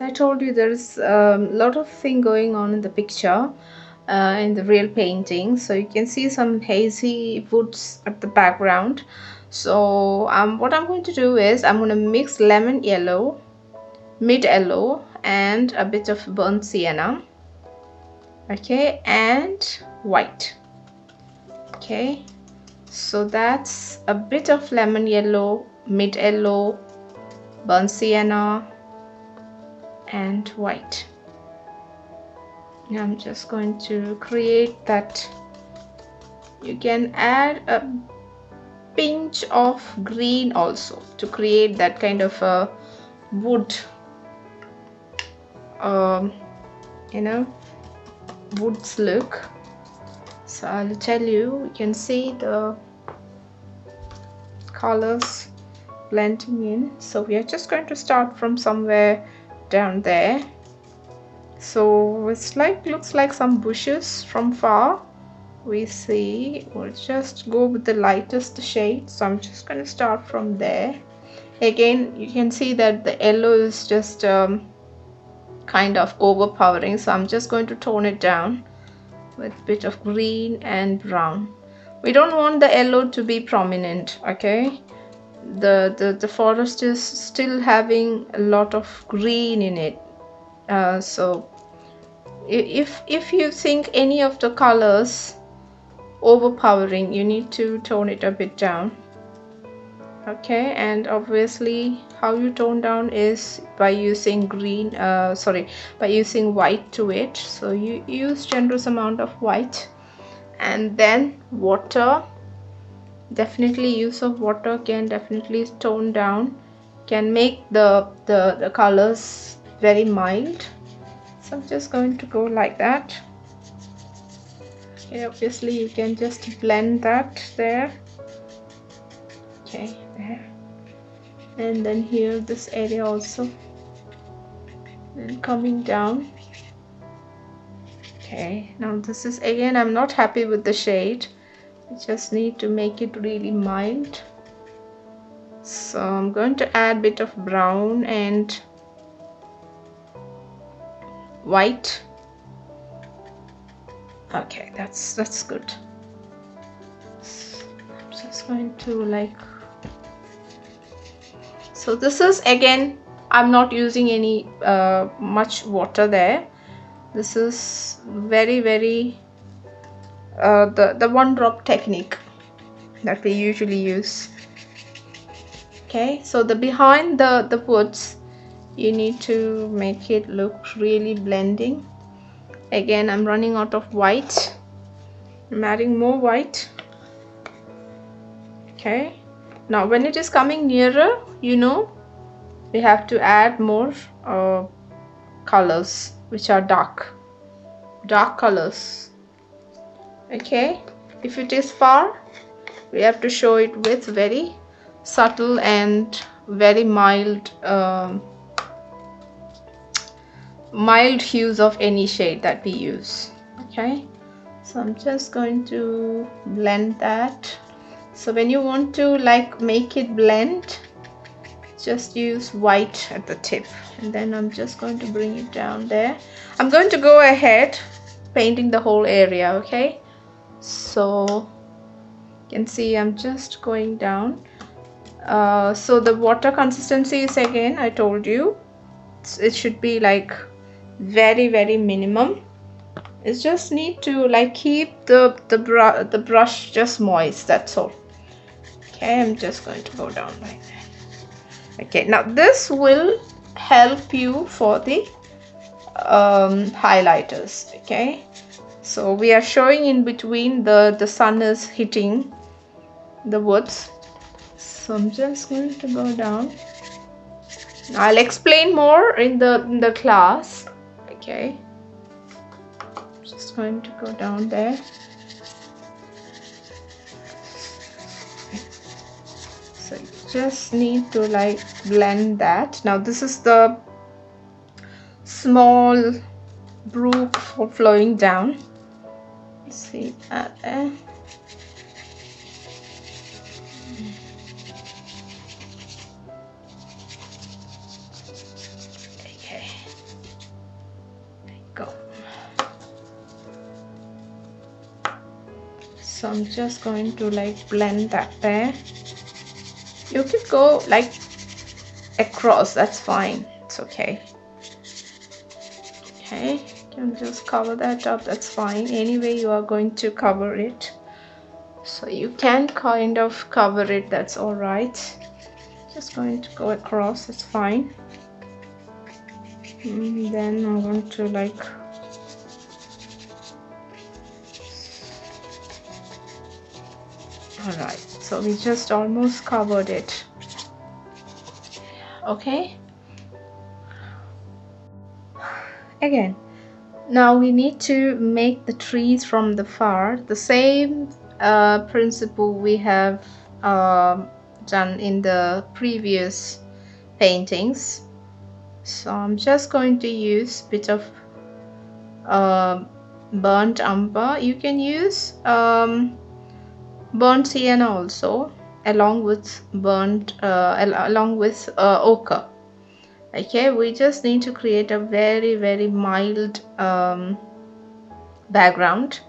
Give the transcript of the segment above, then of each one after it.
I told you there's a lot of thing going on in the picture, in the real painting. So you can see some hazy woods at the background. So what I'm going to do is I'm going to mix lemon yellow, mid yellow, and a bit of burnt sienna. Okay, and white. Okay, so that's a bit of lemon yellow, mid yellow, burnt sienna, and white. I'm just going to create that. You can add a pinch of green also to create that kind of a wood, um, you know, woods look. So I'll tell you, you can see the colors blending in. So we are just going to start from somewhere down there. So it's like, looks like some bushes from far. We see, we'll just go with the lightest shade. So I'm just going to start from there. Again, you can see that the yellow is just kind of overpowering, so I'm just going to tone it down with a bit of green and brown. We don't want the yellow to be prominent. Okay, the forest is still having a lot of green in it, so if you think any of the colors overpowering, you need to tone it a bit down. Okay, and obviously how you tone down is by using by using white to it. So you use generous amount of white, and then water. Definitely use of water can definitely tone down, can make the colors very mild. So I'm just going to go like that. Okay, obviously you can just blend that there. Okay, there. And then here, this area also, and coming down. Okay, now this is, again, I'm not happy with the shade. I just need to make it really mild. So I'm going to add a bit of brown and white. Okay, that's good. So I'm just going to like, so this is, again, I'm not using any much water there. This is very the one drop technique that we usually use. Okay, so the behind the woods, you need to make it look really blending. Again, I'm running out of white. I'm adding more white. Okay, now when it is coming nearer, you know, we have to add more colors which are dark colors. Okay, if it is far, we have to show it with very subtle and very mild mild hues of any shade that we use. Okay, so I'm just going to blend that. So when you want to like make it blend, just use white at the tip, and then I'm just going to bring it down there. I'm going to go ahead painting the whole area. Okay, so you can see I'm just going down. So the water consistency is, again, I told you, it should be like very minimum. It just need to like keep the brush just moist, that's all. Okay, I'm just going to go down like that. Okay, now this will help you for the highlighters. Okay, so we are showing in between the sun is hitting the woods. So I'm just going to go down. I'll explain more in the class. Okay, just going to go down there. So you just need to like blend that. Now this is the small brook flowing down. See that there. Okay, So I'm just going to like blend that there. You could go like across, that's fine, it's okay. Okay, you can just cover that up, that's fine. Anyway, you are going to cover it, so you can kind of cover it, that's all right. Just going to go across, it's fine. And then I want to like all right, so we just almost covered it. Okay, again, now we need to make the trees from the far. The same principle we have done in the previous paintings. So I'm just going to use a bit of burnt umber. You can use burnt sienna also, along with ochre. Okay, we just need to create a very mild background.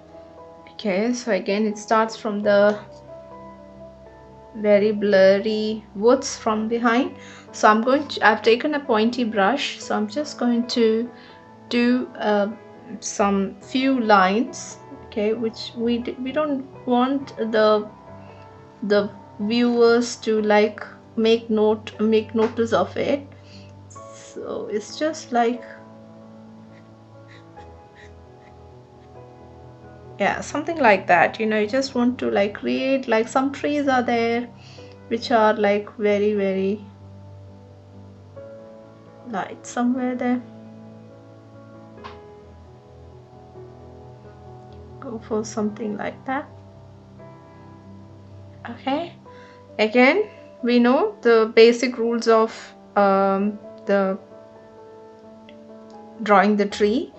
Okay, so again it starts from the very blurry woods from behind. So I've taken a pointy brush, so I'm just going to do some few lines, okay, which we don't want the viewers to like make notice of it. So it's just like, yeah, something like that, you know. You just want to like create, like some trees are there which are like very light somewhere there. Go for something like that. Okay, again we know the basic rules of the drawing the tree.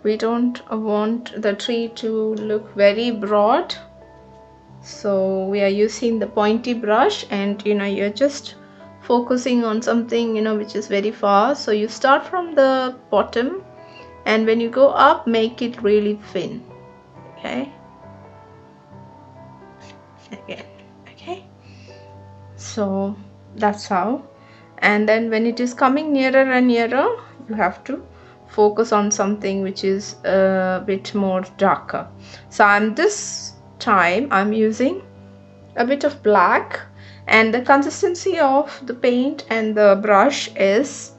We don't want the tree to look very broad, so we are using the pointy brush, and you know, you're just focusing on something, you know, which is very far. So you start from the bottom, and when you go up, make it really thin. Okay, again, okay, so that's how. And then when it is coming nearer and nearer, you have to focus on something which is a bit more darker. So this time I'm using a bit of black, and the consistency of the paint and the brush is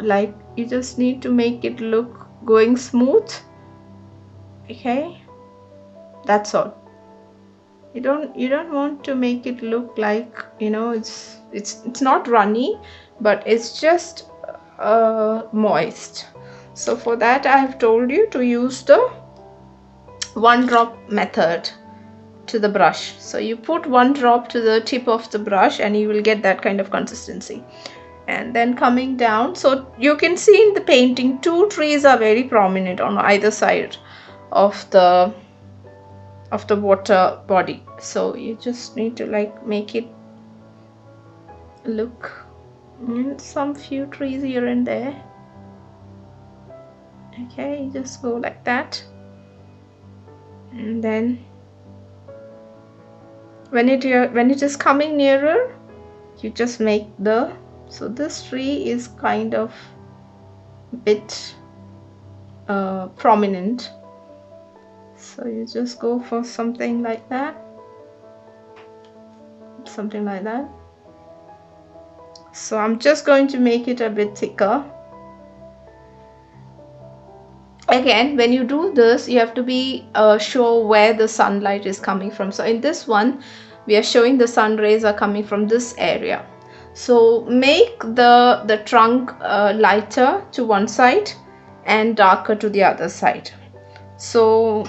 like, you just need to make it look going smooth. Okay, that's all. You don't want to make it look like, you know, it's not runny, but it's just moist. So for that I have told you to use the one drop method to the brush. So you put one drop to the tip of the brush and you will get that kind of consistency. And then coming down, so you can see in the painting two trees are very prominent on either side of the water body. So you just need to like make it look, some few trees here and there. Okay, you just go like that, and then when it is coming nearer, you just make the, so this tree is kind of a bit prominent, so you just go for something like that, something like that. So I'm just going to make it a bit thicker. Again, when you do this, you have to be sure where the sunlight is coming from. So in this one, we are showing the sun rays are coming from this area. So make the trunk lighter to one side and darker to the other side. So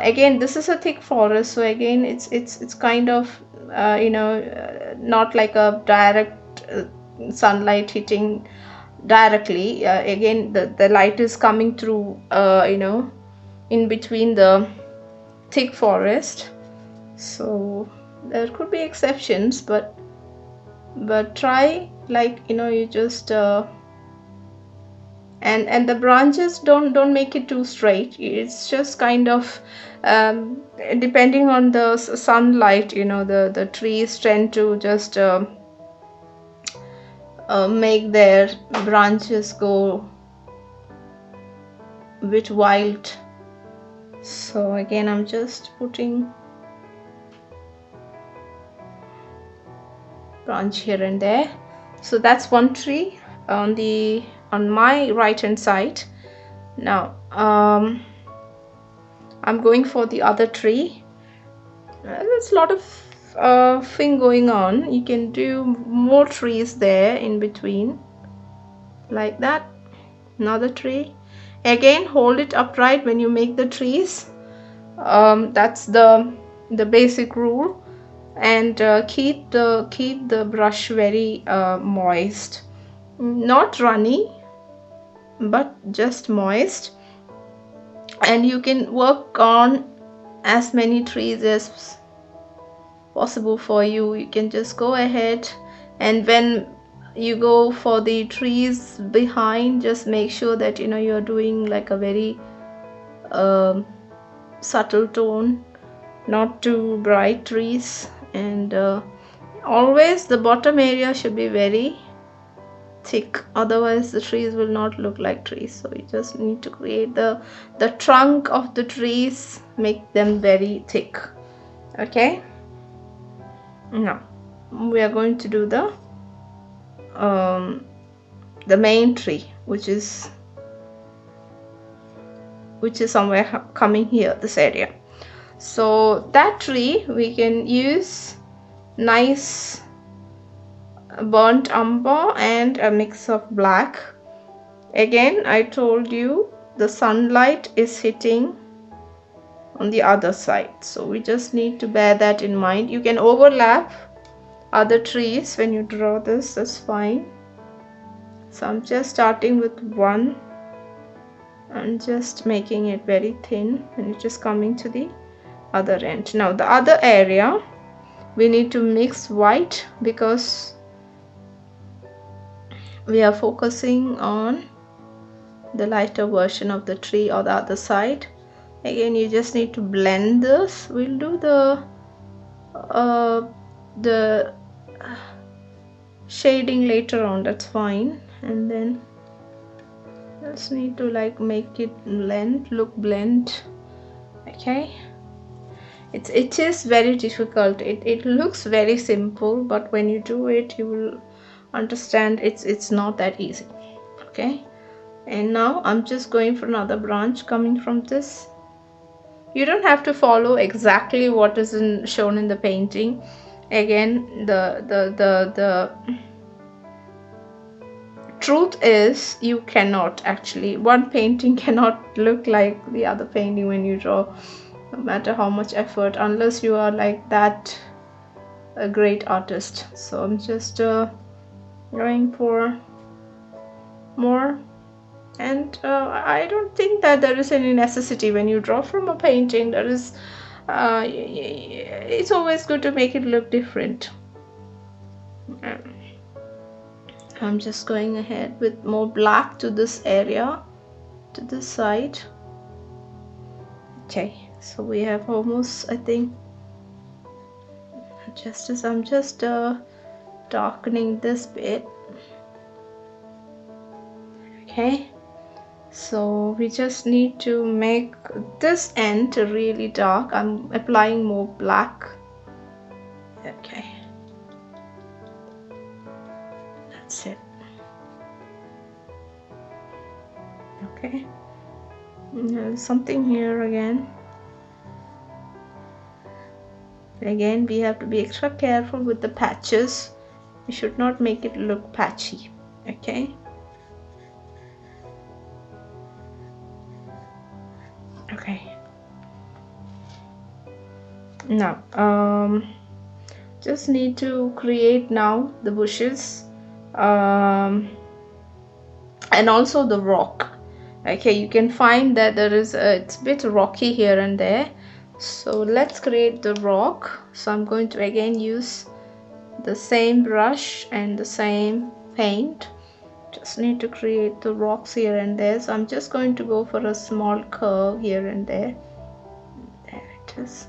again, this is a thick forest, so again it's kind of you know, not like a direct sunlight hitting directly. Again, the light is coming through you know, in between the thick forest. So there could be exceptions, but try, like, you know, you just and the branches don't make it too straight. It's just kind of depending on the sunlight, you know, the trees tend to just make their branches go a bit wild. So again, I'm just putting branch here and there. So that's one tree on my right hand side. Now I'm going for the other tree. There's a lot of thing going on. You can do more trees there in between, like that. Another tree. Again, hold it upright when you make the trees. That's the basic rule. And keep the brush very moist, not runny, but just moist. And you can work on as many trees as possible for you. You can just go ahead, and when you go for the trees behind, just make sure that, you know, you're doing like a very subtle tone, not too bright trees. And always the bottom area should be very thick, otherwise the trees will not look like trees. So you just need to create the trunk of the trees, make them very thick. Okay, now we are going to do the main tree, which is somewhere coming here, this area. So that tree we can use nice burnt umber and a mix of black. Again, I told you the sunlight is hitting on the other side, so we just need to bear that in mind. You can overlap other trees when you draw this, that's fine. So I'm just starting with one and just making it very thin, and it's just coming to the other end. Now the other area we need to mix white, because we are focusing on the lighter version of the tree or the other side. Again, you just need to blend this. We'll do the shading later on, that's fine. And then just need to like make it blend. Okay, it is very difficult. It looks very simple, but when you do it, you will understand it's not that easy. Okay, and now I'm just going for another branch coming from this. You don't have to follow exactly what is shown in the painting. Again, the truth is, you cannot actually, one painting cannot look like the other painting when you draw, no matter how much effort, unless you are like that a great artist. So I'm just going for more. And I don't think that there is any necessity when you draw from a painting. There is it's always good to make it look different. I'm just going ahead with more black to this area, to this side. Okay, so we have almost, I think, just as I'm just darkening this bit. Okay, so we just need to make this end really dark. I'm applying more black. Okay, that's it. Okay, there's something here again. Again, we have to be extra careful with the patches. We should not make it look patchy. Okay, okay. Now just need to create now the bushes and also the rock. Okay, you can find that there is it's a bit rocky here and there, so let's create the rock. So I'm going to again use the same brush and the same paint, Just need to create the rocks here and there, so I'm just going to go for a small curve here and there. There it is.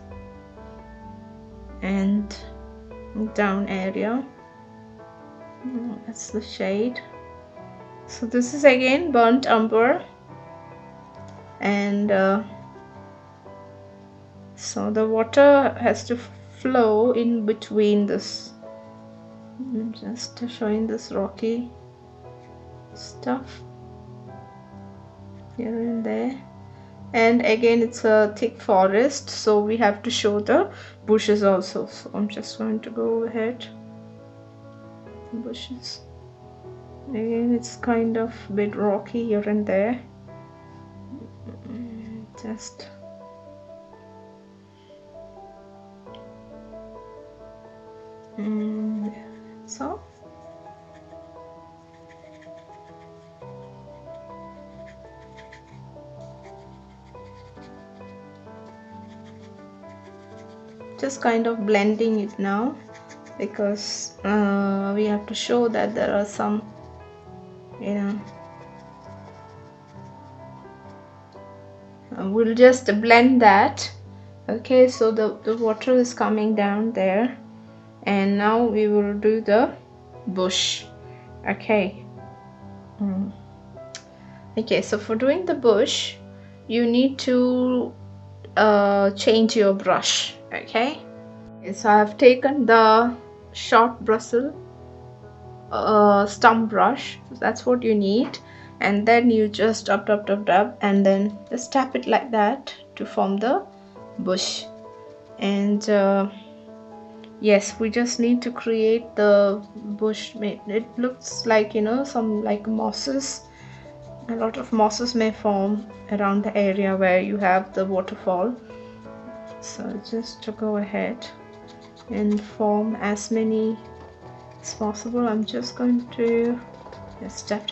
And down area, that's the shade. So this is again burnt umber, and so the water has to flow in between this. I'm just showing this rocky stuff here and there, and again it's a thick forest, so we have to show the bushes also. So I'm just going to go ahead. Bushes again, it's kind of a bit rocky here and there. Just so just kind of blending it now, because we have to show that there are some, you know, we'll just blend that. Okay, so the water is coming down there, and now we will do the bush. Okay. Okay, so for doing the bush, you need to change your brush. Okay, so I've taken the short bristle stump brush, so that's what you need, and then you just dab, and then just tap it like that to form the bush. And yes, we just need to create the bush. It looks like, you know, some like mosses. A lot of mosses may form around the area where you have the waterfall. So just to go ahead and form as many as possible. I'm just going to just tap,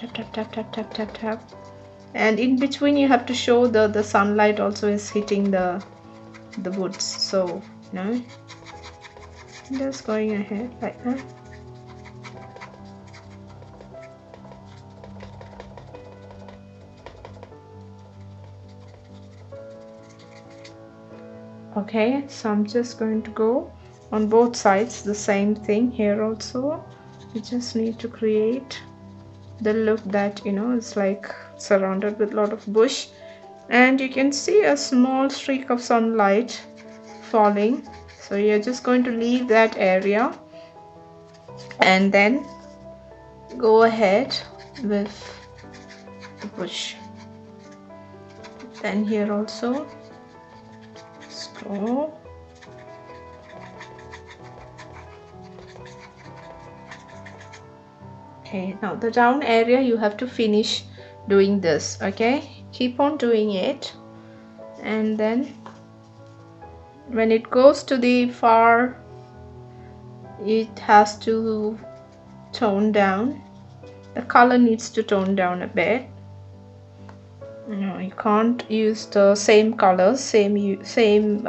and in between you have to show the sunlight also is hitting the woods. So, you know, just going ahead like that. Okay, so I'm just going to go on both sides, the same thing here also. You just need to create the look that, you know, it's like surrounded with a lot of bush, and you can see a small streak of sunlight falling. So you're just going to leave that area and then go ahead with the bush. Then here also go. Okay, now the down area you have to finish doing this. Okay, keep on doing it, and then when it goes to the far, it has to tone down. The color needs to tone down a bit. No, you can't use the same colors, same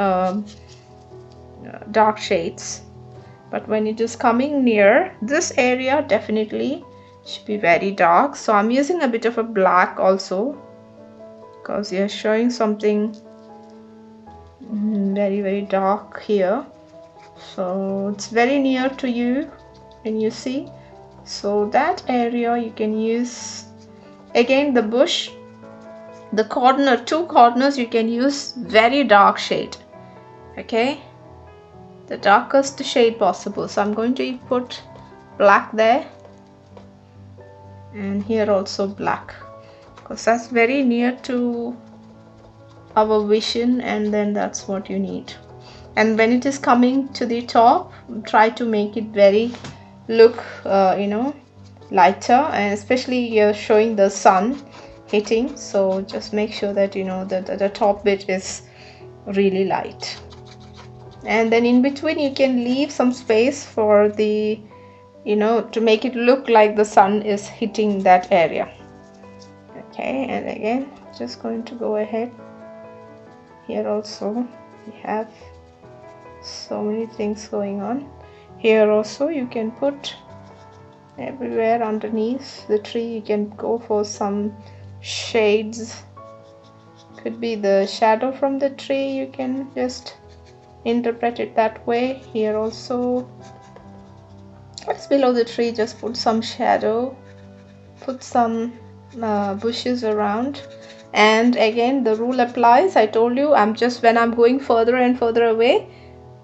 dark shades. But when it is coming near this area, definitely should be very dark. So I'm using a bit of a black also, because you're showing something very dark here. So it's very near to you, and you see. So that area you can use again the bush. The corner, two corners, you can use very dark shade. Okay, the darkest shade possible. So I'm going to put black there, and here also black, because that's very near to our vision, and then that's what you need. And when it is coming to the top, try to make it very look you know, lighter, and especially you're showing the sun hitting, so just make sure that, you know, that the top bit is really light. And then in between you can leave some space for the, you know, to make it look like the sun is hitting that area. Okay, and again just going to go ahead. Here also we have so many things going on. Here also you can put everywhere underneath the tree. You can go for some shades, could be the shadow from the tree, you can just interpret it that way. Here also, just below the tree, just put some shadow, put some bushes around. And again, the rule applies. I told you, when I'm going further and further away,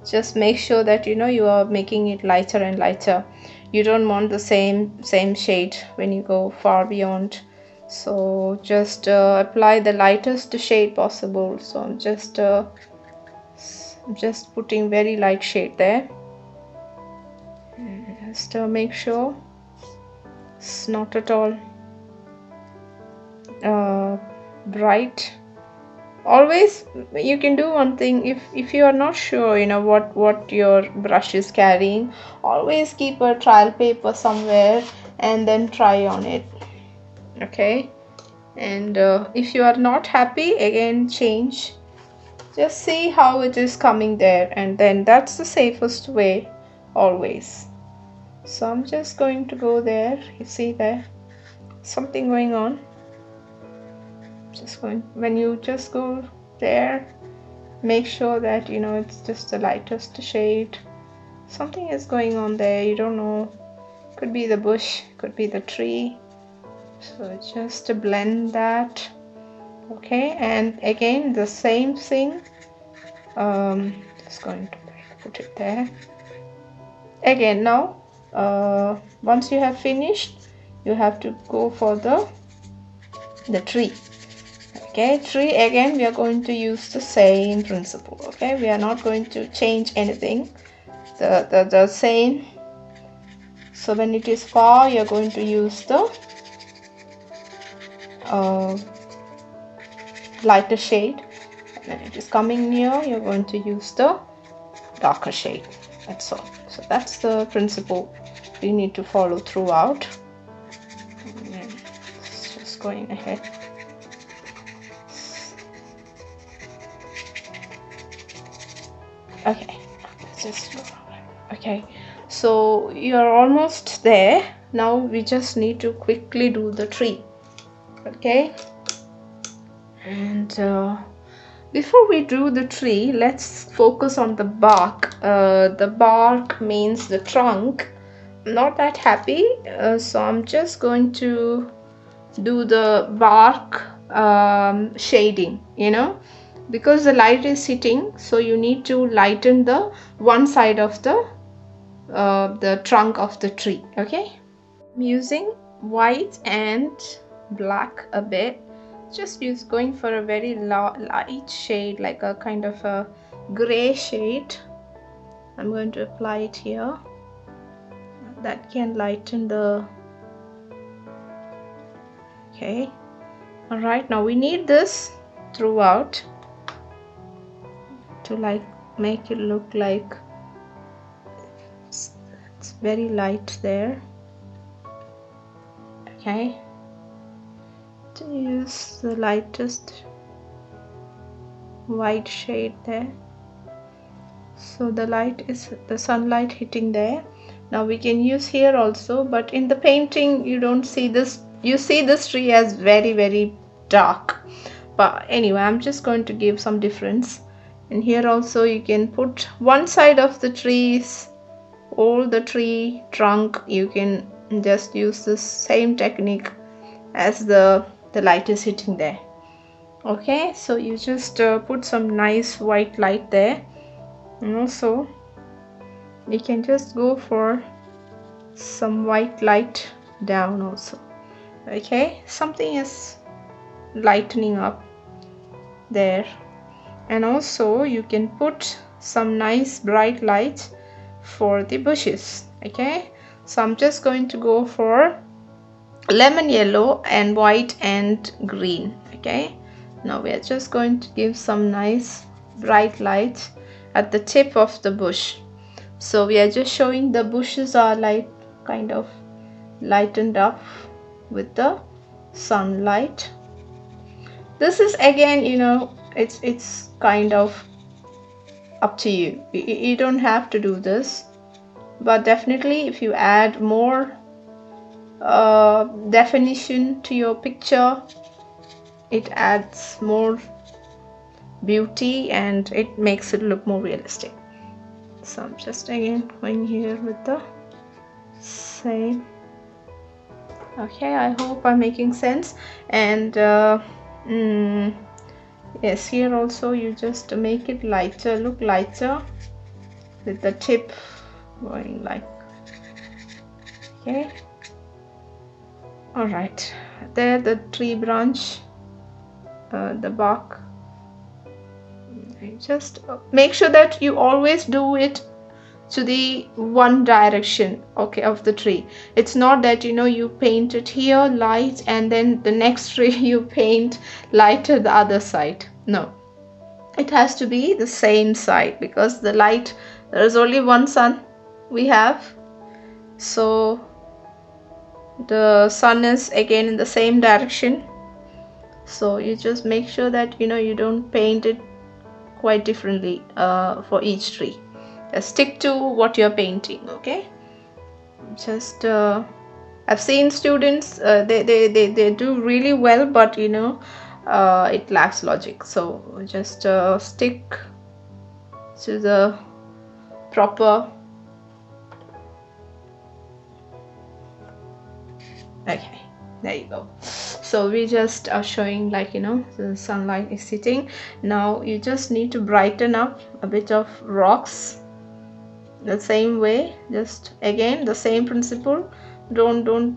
just make sure that you are making it lighter and lighter. You don't want the same shade when you go far beyond. So just apply the lightest shade possible. So I'm just putting very light shade there. Just make sure it's not at all bright. Always, you can do one thing. If you are not sure what your brush is carrying, always keep a trial paper somewhere and then try on it. Okay, and if you are not happy, again change. Just see how it is coming there, and then that's the safest way always. So I'm just going to go there. You see there something going on. When you just go there, make sure that it's just the lightest shade. Something is going on there, you don't know, could be the bush, could be the tree. So just to blend that. Okay, and again the same thing. Just going to put it there again. Now once you have finished, you have to go for the tree. Okay, tree, again we are going to use the same principle. Okay, we are not going to change anything, the same. So when it is far, you're going to use the lighter shade. When it is coming near, you're going to use the darker shade. That's all. So that's the principle we need to follow throughout. And just going ahead. Okay, okay, so you're almost there. Now we just need to quickly do the tree. Okay, and before we do the tree, let's focus on the bark. The bark means the trunk. I'm not that happy, so I'm just going to do the bark shading, because the light is hitting, so you need to lighten the one side of the trunk of the tree. Okay, I'm using white and black a bit. Just going for a very light shade, like a kind of a gray shade. I'm going to apply it here. That can lighten the. Okay, all right, now we need this throughout to make it look like it's very light there. Okay, to use the lightest white shade there, so the light is the sunlight hitting there. Now we can use here also, but in the painting you don't see this. You see this tree as very dark, but anyway, I'm just going to give some difference. And here also you can put one side of the trees, all the tree trunk, you can just use the same technique as the light is hitting there. Okay, so you just put some nice white light there, and also you can just go for some white light down also. Okay, something is lightening up there. And also you can put some nice bright light for the bushes. Okay, so I'm just going to go for lemon yellow and white and green. Okay, now we are just going to give some nice bright light at the tip of the bush. So we are just showing the bushes are like kind of lightened up with the sunlight. This is again, it's kind of up to you. You don't have to do this, but definitely if you add more definition to your picture. It adds more beauty and it makes it look more realistic. So I'm just again going here with the same. Okay, I hope I'm making sense. And yes, here also you just make it lighter, look lighter, with the tip going like, okay. All right, there the tree branch, the bark. Just make sure that you always do it to the one direction, okay, of the tree. It's not that, you know, you paint it here light and then the next tree you paint lighter the other side. No, it has to be the same side, because the light, there is only one sun we have, so the sun is again in the same direction. So you just make sure that, you know, you don't paint it quite differently for each tree. Just stick to what you're painting, okay. Just I've seen students, they do really well, but you know, it lacks logic. So just stick to the proper. Okay, there you go. So we just are showing, like, you know, the sunlight is hitting. Now you just need to brighten up a bit of rocks the same way. Just again the same principle. Don't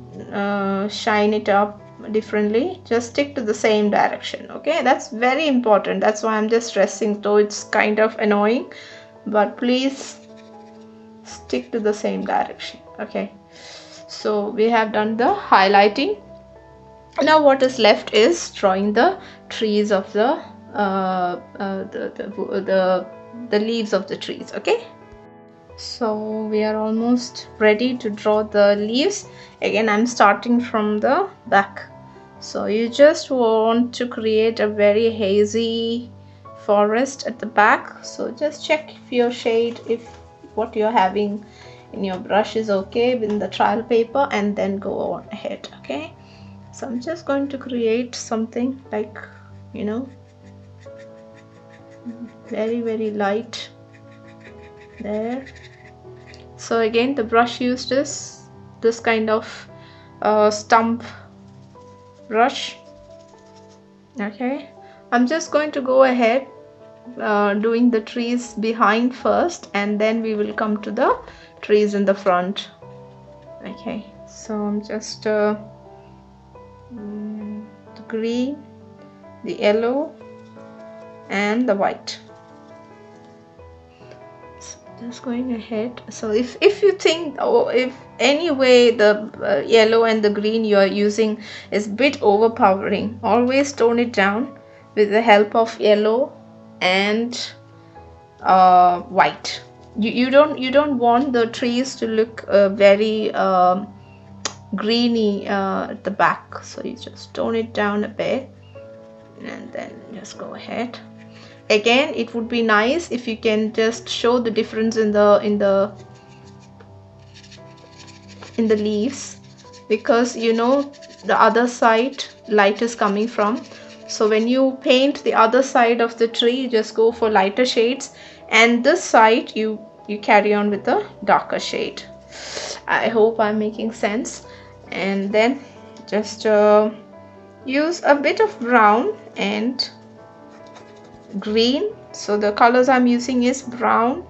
shine it up differently. Just stick to the same direction, okay. That's very important. That's why I'm just stressing, though it's kind of annoying, but please stick to the same direction, okay. So we have done the highlighting. Now what is left is drawing the trees of the leaves of the trees, okay. So we are almost ready to draw the leaves. Again, I'm starting from the back. So you just want to create a very hazy forest at the back. So just check if your shade, if what you're having in your brush is okay with the trial paper, and then go on ahead, okay. So I'm just going to create something like, you know, very, very light there. So again, the brush used is this kind of stump brush, okay. I'm just going to go ahead doing the trees behind first, and then we will come to the trees in the front, okay. So I'm just the green, the yellow and the white. So just going ahead. So if you think, or if any way the yellow and the green you are using is a bit overpowering, always tone it down with the help of yellow and white. You don't want the trees to look very greeny at the back, so you just tone it down a bit and then just go ahead. Again, it would be nice if you can just show the difference in the leaves, because you know the other side light is coming from. So when you paint the other side of the tree, you just go for lighter shades, and this side you carry on with a darker shade. I hope I'm making sense. And then just use a bit of brown and green. So the colors I'm using is brown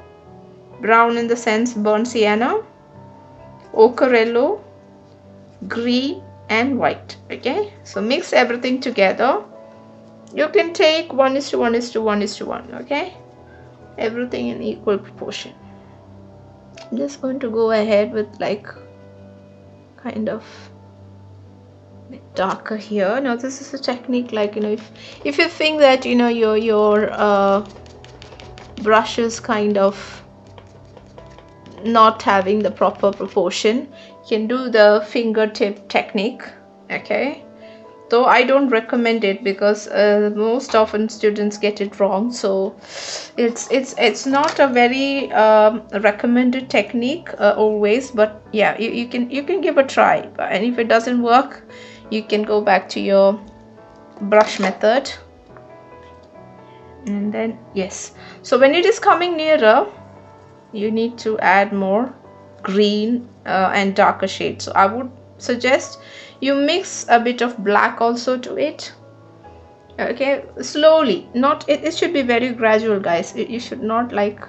in the sense burnt sienna, ochre yellow, green and white, okay. So mix everything together. You can take 1:1:1:1, okay, everything in equal proportion. I'm just going to go ahead with like kind of bit darker here. Now this is a technique, like, you know, if you think that, you know, your brush is kind of not having the proper proportion, you can do the fingertip technique, okay. though I don't recommend it because most often students get it wrong. So it's not a very recommended technique always, but yeah, you can give a try, and if it doesn't work, you can go back to your brush method. And then yes, so when it is coming nearer, you need to add more green and darker shades. So I would suggest you mix a bit of black also to it. Okay, slowly, not it should be very gradual, guys. You should not like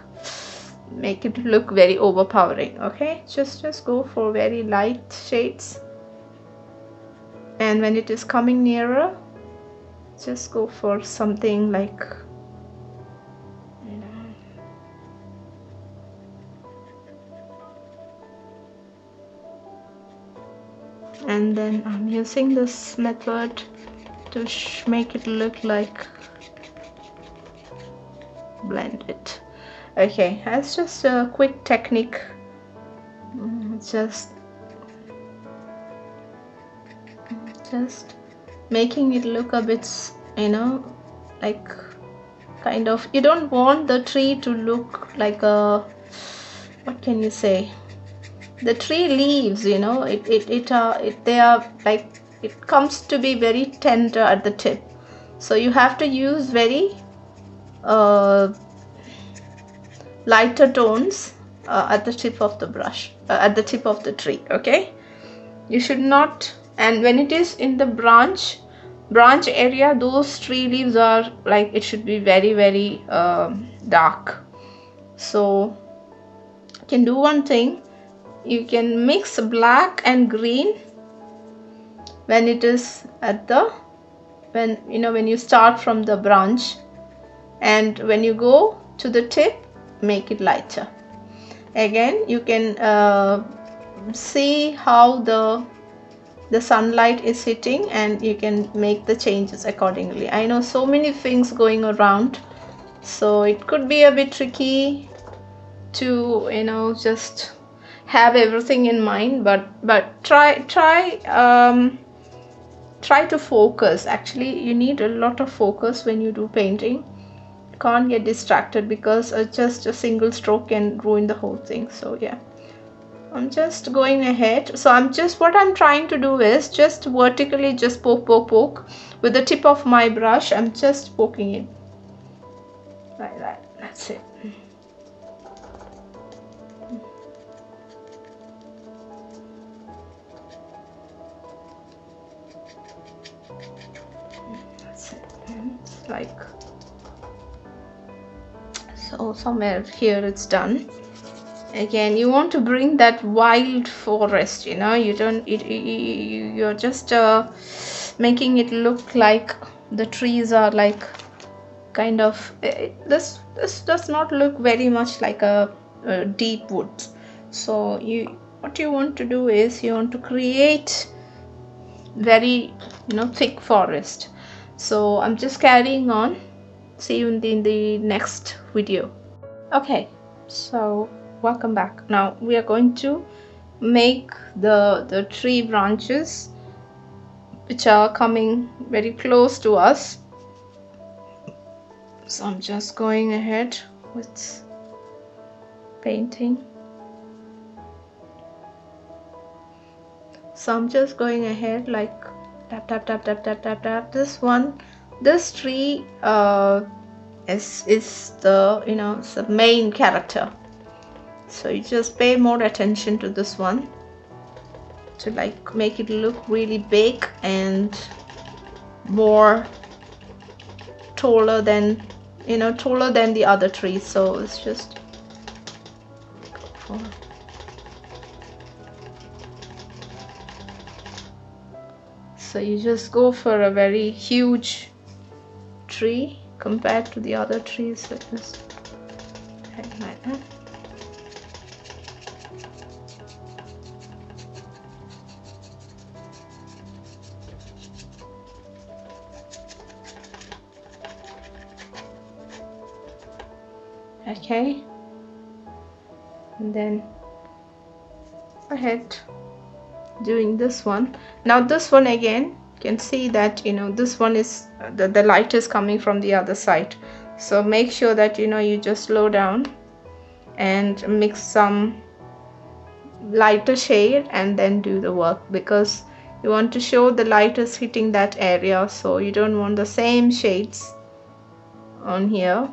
make it look very overpowering. Okay, just go for very light shades, and when it is coming nearer, just go for something like, you know, and then I'm using this method to make it look like blend it. Okay, that's just a quick technique. Just making it look a bit, you know, like kind of, you don't want the tree to look like a, what can you say, the tree leaves, you know, they are like, it comes to be very tender at the tip, so you have to use very lighter tones at the tip of the brush, at the tip of the tree. Okay, you should not, and when it is in the branch area, those tree leaves are like, it should be very dark. So you can do one thing, you can mix black and green when it is at the, when you know, when you start from the branch, and when you go to the tip, make it lighter. Again, you can see how the sunlight is hitting, and you can make the changes accordingly. I know so many things going around, so it could be a bit tricky to, you know, just have everything in mind, but try to focus. Actually, you need a lot of focus when you do painting. You can't get distracted, because just a single stroke can ruin the whole thing. So yeah, I'm just going ahead. So what I'm trying to do is just vertically just poke with the tip of my brush. I'm just poking it like that. That's it. That's it. It's like so, somewhere here it's done. Again, you want to bring that wild forest, you know, you don't, you're just making it look like the trees are like kind of, this does not look very much like a deep woods. So what you want to do is, you want to create very, you know, thick forest. So I'm just carrying on. See you in the next video. Okay, so welcome back. Now we are going to make the tree branches which are coming very close to us. So I'm just going ahead with painting. So I'm just going ahead like tap tap tap tap tap tap tap. This tree is the, you know, it's the main character. So you just pay more attention to this one to like make it look really big and more taller than, you know, taller than the other trees. So it's just so you just go for a very huge tree compared to the other trees. So just like that. Okay, and then go ahead doing this one. Now this one again, can see that, you know, this one is the light is coming from the other side. So make sure that, you know, you just slow down and mix some lighter shade and then do the work, because you want to show the light is hitting that area, so you don't want the same shades on here.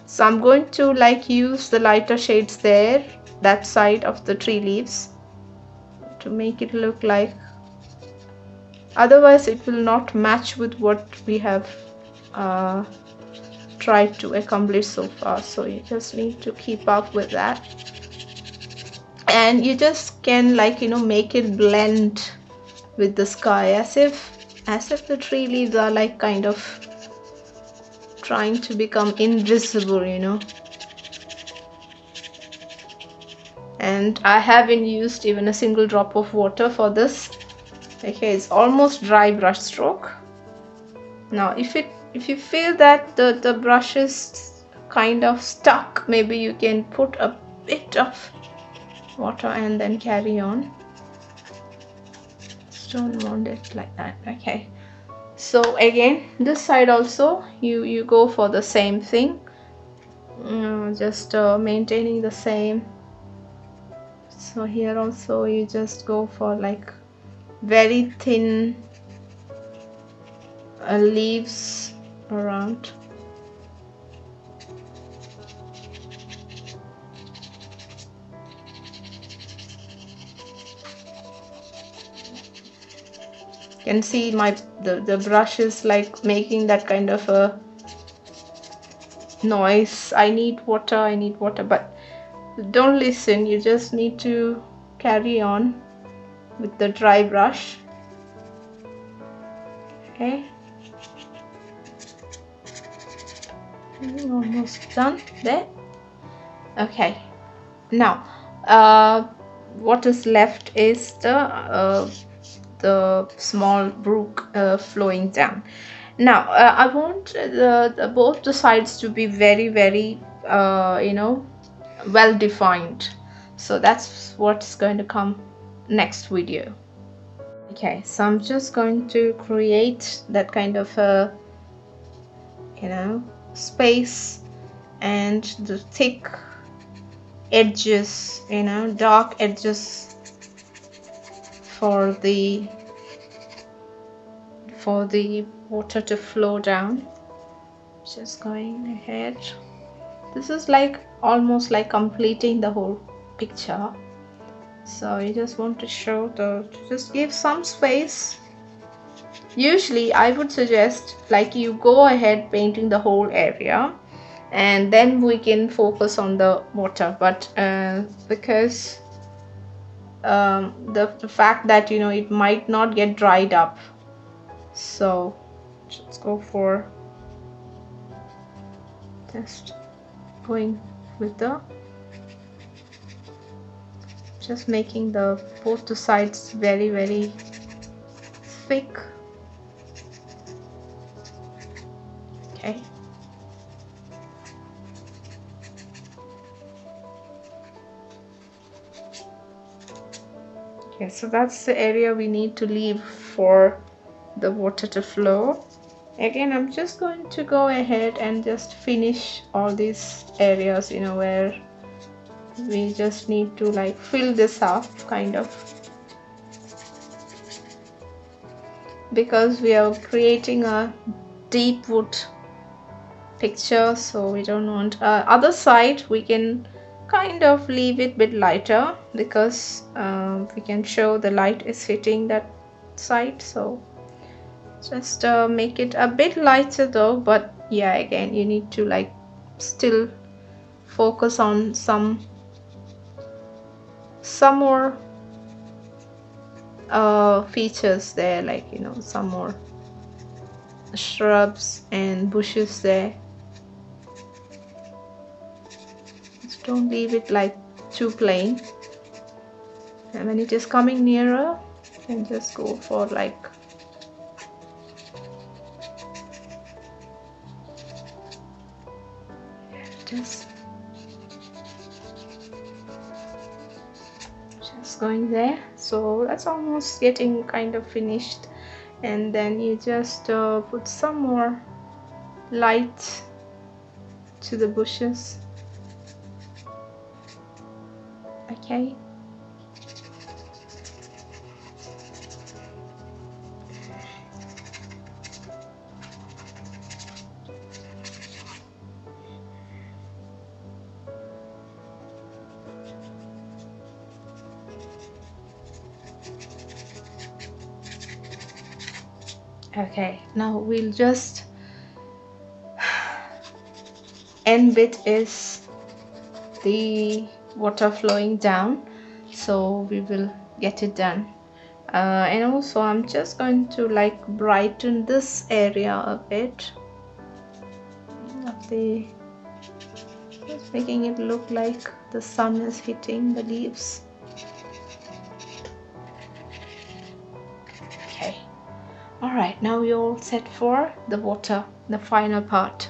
So I'm going to like use the lighter shades there, that side of the tree leaves, to make it look like, otherwise it will not match with what we have tried to accomplish so far. So you just need to keep up with that, and you just can like, you know, make it blend with the sky, as if the tree leaves are like kind of trying to become invisible, you know. And I haven't used even a single drop of water for this. Okay, it's almost dry brush stroke. Now if you feel that the brush is kind of stuck, maybe you can put a bit of water and then carry on. Just don't want it like that. Okay, so again this side also you go for the same thing, just maintaining the same. So here also you just go for like very thin leaves around. You can see the brush is like making that kind of a noise. I need water, but don't listen. You just need to carry on with the dry brush. Okay, almost done there. Okay, now what is left is the small brook flowing down. Now I want both the sides to be very you know, well defined. So that's what's going to come next video. Okay, so I'm just going to create that kind of a, you know, space, and the thick edges, you know, dark edges for the water to flow down. Just going ahead. This is like almost like completing the whole picture. So you just want to show just give some space. Usually I would suggest like you go ahead painting the whole area, and then we can focus on the water. But because the fact that, you know, it might not get dried up, so let's go for just going with the, just making the both the sides very thick. Okay, okay, so that's the area we need to leave for the water to flow. Again, I'm just going to go ahead and just finish all these areas, you know, where we just need to like fill this up kind of, because we are creating a deep wood picture, so we don't want other side we can kind of leave it a bit lighter, because we can show the light is hitting that side. So just make it a bit lighter though. But yeah, again you need to like still focus on some more features there, like, you know, some more shrubs and bushes there. Just don't leave it like too plain, and when it is coming nearer, you can just go for like just going there. So that's almost getting kind of finished. and then you just put some more light to the bushes. Okay. Okay, now we'll just end bit is the water flowing down, so we will get it done. And also I'm just going to like brighten this area a bit of the, just making it look like the sun is hitting the leaves. Okay, all right, now we're all set for the water, the final part.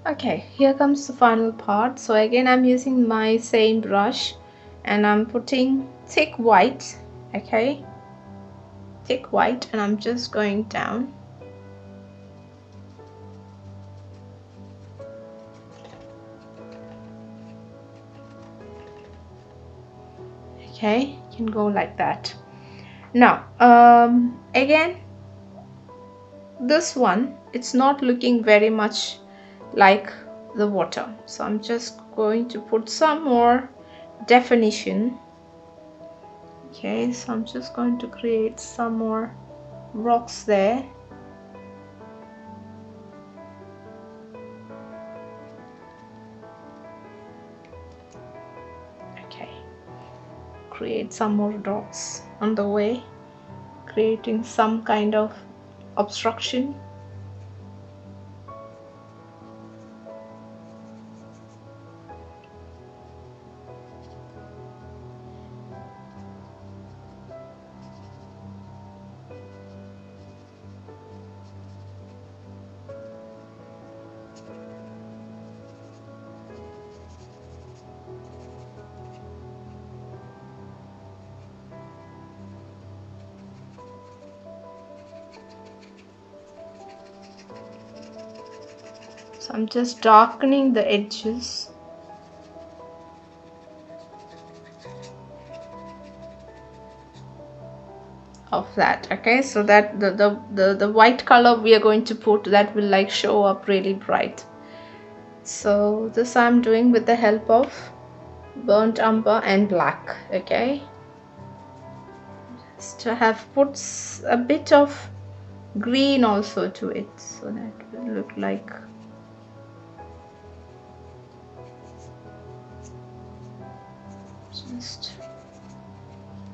Okay, here comes the final part. So again, I'm using my same brush and I'm putting thick white. Okay, thick white, and I'm just going down. Okay, you can go like that. Now again, this one, it's not looking very much like the water, so I'm just going to put some more definition. Okay, so I'm just going to create some more rocks there. Okay, create some more dots on the way, creating some kind of obstruction. So I'm just darkening the edges. Of that. Okay, so that the white color we are going to put, that will like show up really bright. So this I'm doing with the help of burnt umber and black. Okay, just to have put a bit of green also to it, so that will look like just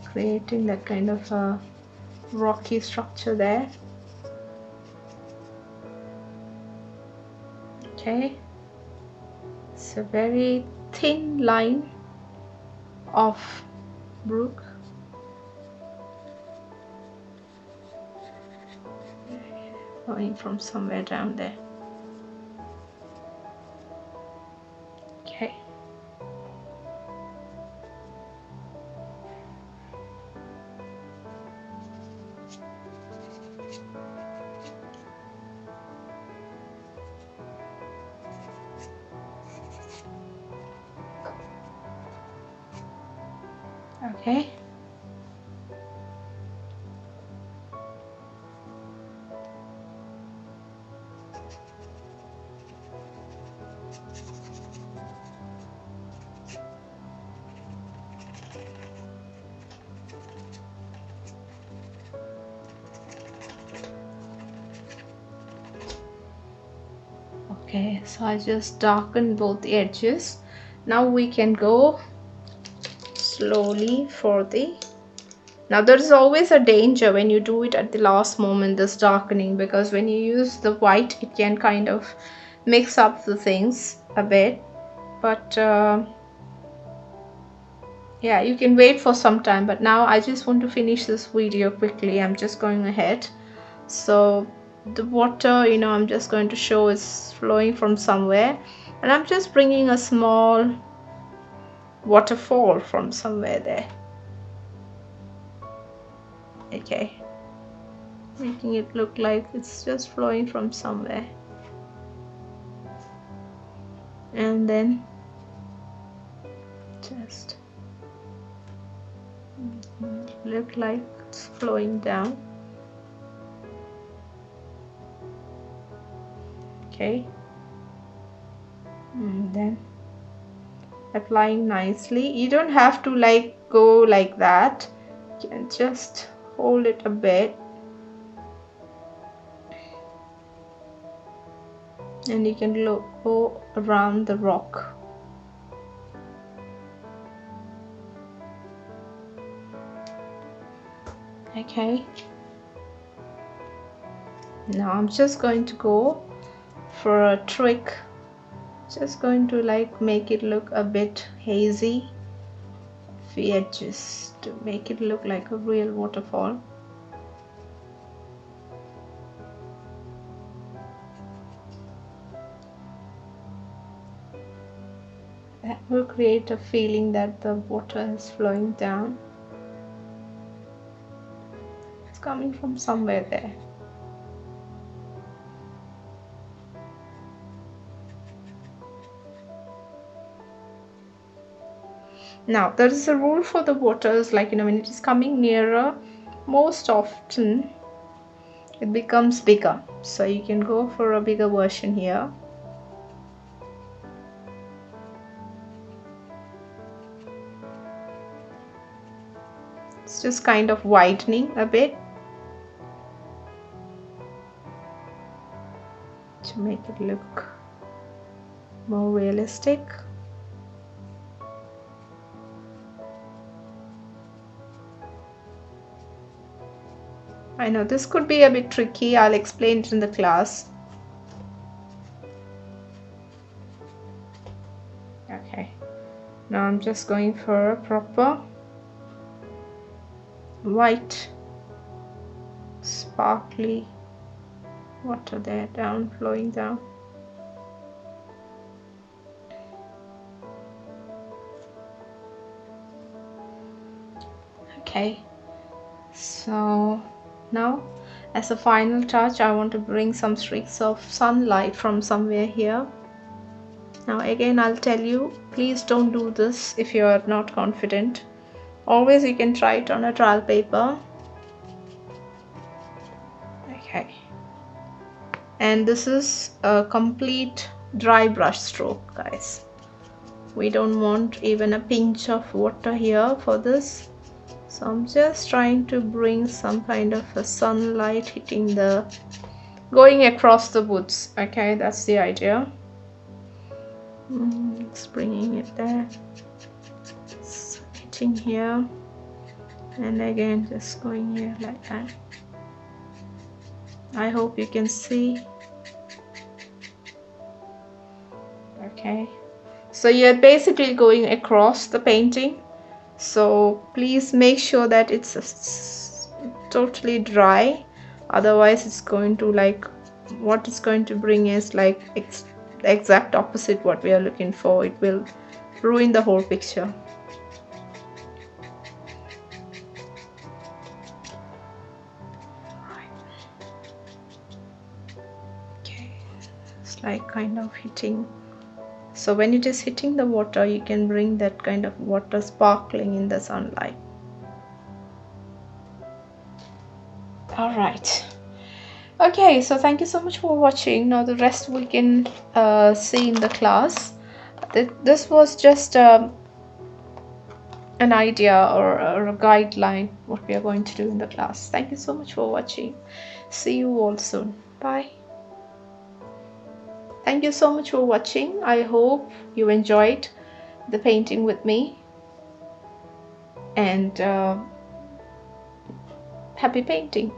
creating that kind of a rocky structure there. Okay, it's a very thin line of brook. Going from somewhere down there. Okay. Okay. Okay, so I just darken both the edges. Now we can go slowly for the, now there is always a danger when you do it at the last moment, this darkening, because when you use the white it can kind of mix up the things a bit, but yeah, you can wait for some time. But now I just want to finish this video quickly. I'm just going ahead. So the water, you know, I'm just going to show is flowing from somewhere, and I'm just bringing a small waterfall from somewhere there. Okay, making it look like it's just flowing from somewhere, and then just look like it's flowing down. Okay, and then applying nicely. You don't have to like go like that, you can just hold it a bit, and you can go around the rock. Okay, now I'm just going to go for a trick, just going to like make it look a bit hazy, the edges, to make it look like a real waterfall. That will create a feeling that the water is flowing down. It's coming from somewhere there. Now there is a rule for the waters, like when it is coming nearer, most often it becomes bigger, so you can go for a bigger version here. It's just kind of widening a bit to make it look more realistic. I know this could be a bit tricky, I'll explain it in the class. Okay, now I'm just going for a proper white sparkly water there, down, flowing down. Okay, so now as a final touch I want to bring some streaks of sunlight from somewhere here. Now again I'll tell you, please don't do this if you are not confident. Always you can try it on a trial paper. Okay, and this is a complete dry brush stroke, guys. We don't want even a pinch of water here for this. So I'm just trying to bring some kind of a sunlight hitting going across the woods. Okay, that's the idea. Just bringing it there, it's hitting here, and again just going here like that. I hope you can see. Okay, so you're basically going across the painting, so please make sure that it's totally dry, otherwise it's going to like, what it's going to bring is like the exact opposite what we are looking for. It will ruin the whole picture. Okay, it's like kind of hitting. So when it is hitting the water, you can bring that kind of water sparkling in the sunlight. All right. Okay, so thank you so much for watching. Now the rest we can see in the class. This was just an idea or a guideline what we are going to do in the class. Thank you so much for watching. See you all soon. Bye. Thank you so much for watching. I hope you enjoyed the painting with me, and happy painting.